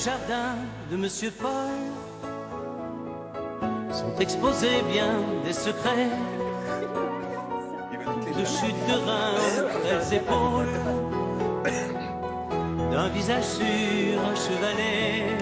jardin de Monsieur Paul sont exposés bien des secrets de chute de reins, frêles épaules, d'un visage sur un chevalet.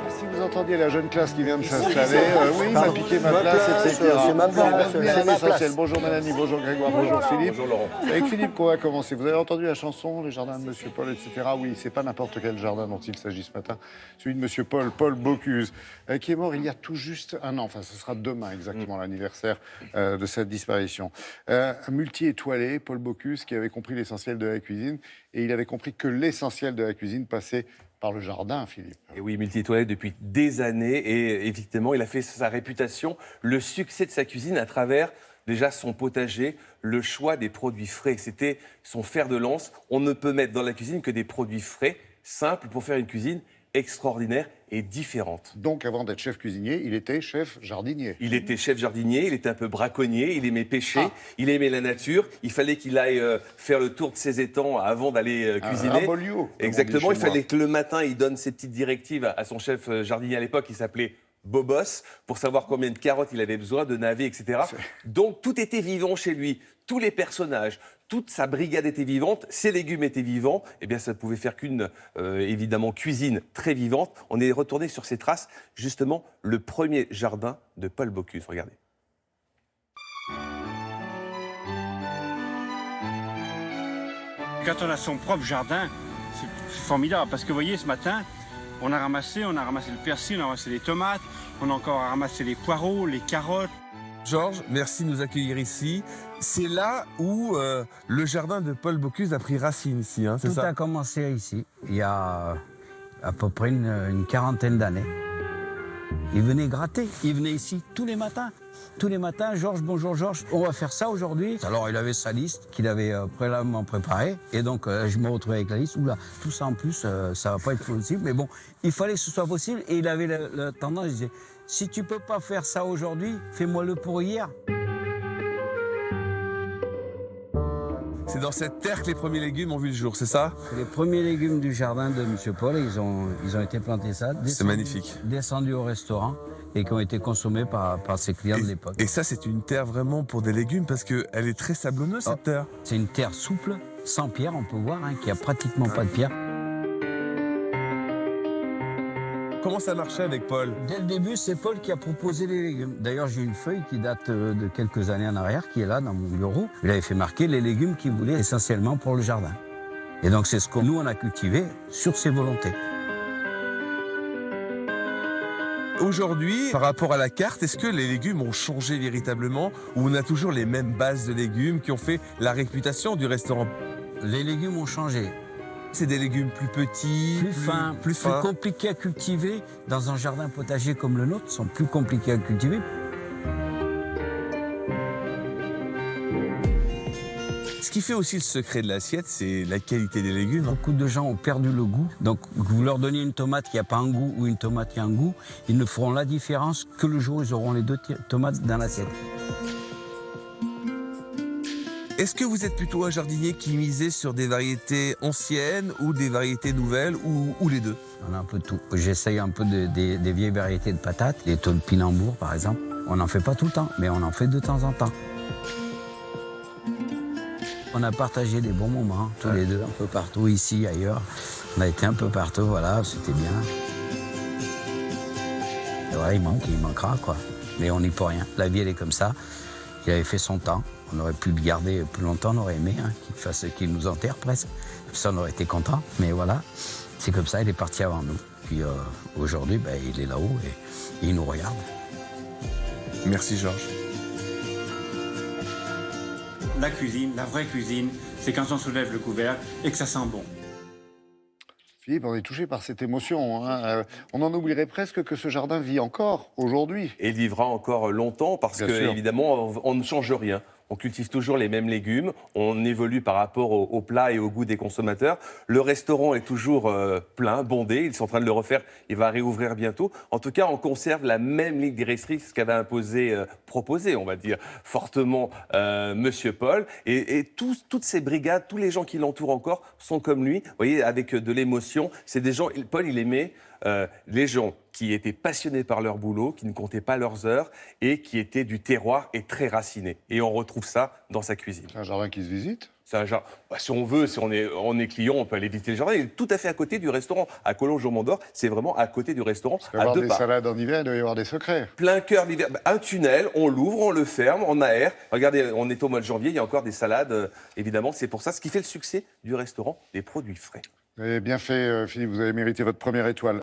Si vous entendiez la jeune classe qui vient de s'installer, oui, il m'a piqué ma place, etc. C'est ma place, C'est l'essentiel. Bonjour Mélanie, bonjour Grégoire, bonjour Philippe. Bonjour Laurent. Avec Philippe qu'on va commencer. Vous avez entendu la chanson, les jardins de Monsieur Paul, etc. Oui, c'est pas n'importe quel jardin dont il s'agit ce matin. Celui de Monsieur Paul, Paul Bocuse, qui est mort il y a tout juste un an. Enfin, ce sera demain exactement l'anniversaire de cette disparition. Un multi-étoilé, Paul Bocuse, qui avait compris l'essentiel de la cuisine. Et il avait compris que l'essentiel de la cuisine passait par le jardin, Philippe. Et oui, multi-étoilé depuis des années. Et effectivement, il a fait sa réputation, le succès de sa cuisine à travers déjà son potager, le choix des produits frais. C'était son fer de lance. On ne peut mettre dans la cuisine que des produits frais, simples, pour faire une cuisine extraordinaire et différente. Donc, avant d'être chef cuisinier, il était chef jardinier. Il était chef jardinier, il était un peu braconnier, il aimait pêcher, il aimait la nature. Il fallait qu'il aille faire le tour de ses étangs avant d'aller cuisiner. Un bolio. Exactement, il fallait que le matin, il donne ses petites directives à son chef jardinier à l'époque, qui s'appelait Bobos, pour savoir combien de carottes il avait besoin, de navets, etc. Donc, tout était vivant chez lui. Tous les personnages, toute sa brigade était vivante, ses légumes étaient vivants. Eh bien, ça ne pouvait faire qu'une, évidemment, cuisine très vivante. On est retourné sur ses traces, justement, le premier jardin de Paul Bocuse. Regardez. Quand on a son propre jardin, c'est formidable. Parce que, vous voyez, ce matin, on a ramassé le persil, on a ramassé les tomates, on a encore ramassé les poireaux, les carottes. Georges, merci de nous accueillir ici. C'est là où le jardin de Paul Bocuse a pris racine ici, hein, c'est ça ? Tout a commencé ici, il y a à peu près une quarantaine d'années. Il venait gratter, il venait ici tous les matins. Tous les matins, Georges, bonjour Georges, on va faire ça aujourd'hui. Alors il avait sa liste qu'il avait préalablement préparée. Et donc je me retrouvais avec la liste. Oula, tout ça en plus, ça va pas être possible. Mais bon, il fallait que ce soit possible. Et il avait la tendance, il disait, si tu peux pas faire ça aujourd'hui, fais-moi-le pour hier. C'est dans cette terre que les premiers légumes ont vu le jour, c'est ça ? C'est les premiers légumes du jardin de M. Paul. Ils ont été plantés ça. C'est magnifique. Descendus au restaurant et qui ont été consommés par ses clients de l'époque. Et ça, c'est une terre vraiment pour des légumes parce qu'elle est très sablonneuse, cette terre. C'est une terre souple, sans pierre, on peut voir, qu'il n'y a pratiquement pas de pierre. Comment ça marchait avec Paul ? Dès le début, c'est Paul qui a proposé les légumes. D'ailleurs, j'ai une feuille qui date de quelques années en arrière, qui est là dans mon bureau. Il avait fait marquer les légumes qu'il voulait essentiellement pour le jardin. Et donc, c'est ce que nous, on a cultivé sur ses volontés. Aujourd'hui, par rapport à la carte, est-ce que les légumes ont changé véritablement ou on a toujours les mêmes bases de légumes qui ont fait la réputation du restaurant ? Les légumes ont changé. C'est des légumes plus petits, plus compliqués à cultiver. Dans un jardin potager comme le nôtre, sont plus compliqués à cultiver. Ce qui fait aussi le secret de l'assiette, c'est la qualité des légumes. Beaucoup de gens ont perdu le goût. Donc, vous leur donnez une tomate qui n'a pas un goût ou une tomate qui a un goût, ils ne feront la différence que le jour où ils auront les deux tomates dans l'assiette. Est-ce que vous êtes plutôt un jardinier qui misait sur des variétés anciennes ou des variétés nouvelles ou les deux ? On a un peu de tout. J'essaye un peu des vieilles variétés de patates, les topinambours par exemple. On n'en fait pas tout le temps, mais on en fait de temps en temps. On a partagé des bons moments, tous les deux, un peu partout, ici, ailleurs. On a été un peu partout, voilà, c'était bien. Et voilà, il manquera, quoi. Mais on n'y peut rien. La vie, elle est comme ça. Il avait fait son temps. On aurait pu le garder plus longtemps, on aurait aimé qu'il nous enterre presque. Ça, on aurait été content. Mais voilà, c'est comme ça, il est parti avant nous. Puis aujourd'hui, il est là-haut et il nous regarde. Merci Georges. La cuisine, la vraie cuisine, c'est quand on soulève le couvercle et que ça sent bon. Philippe, on est touché par cette émotion. Hein. On en oublierait presque que ce jardin vit encore aujourd'hui. Et il vivra encore longtemps parce que, évidemment, on ne change rien. On cultive toujours les mêmes légumes, on évolue par rapport au plat et au goût des consommateurs. Le restaurant est toujours plein, bondé, ils sont en train de le refaire, il va réouvrir bientôt. En tout cas, on conserve la même ligne directrice qu'avait proposé, on va dire, fortement Monsieur Paul. Et toutes ces brigades, tous les gens qui l'entourent encore sont comme lui, vous voyez, avec de l'émotion. C'est des gens, Paul, il aimait les gens qui étaient passionnés par leur boulot, qui ne comptaient pas leurs heures et qui étaient du terroir et très racinés. Et on retrouve ça dans sa cuisine. C'est un jardin qui se visite? C'est un jardin. Si on veut, si on est client, on peut aller visiter le jardin. Il est tout à fait à côté du restaurant. À Collonges-au-Mont-d'Or, c'est vraiment à côté du restaurant, Il peut y à avoir 2 des pas. salades en hiver, il doit y avoir des secrets. Plein cœur l'hiver. Un tunnel, on l'ouvre, on le ferme, on aère. Regardez, on est au mois de janvier, il y a encore des salades. Évidemment, c'est pour ça ce qui fait le succès du restaurant, des produits frais. Vous avez bien fait, Philippe, vous avez mérité votre première étoile.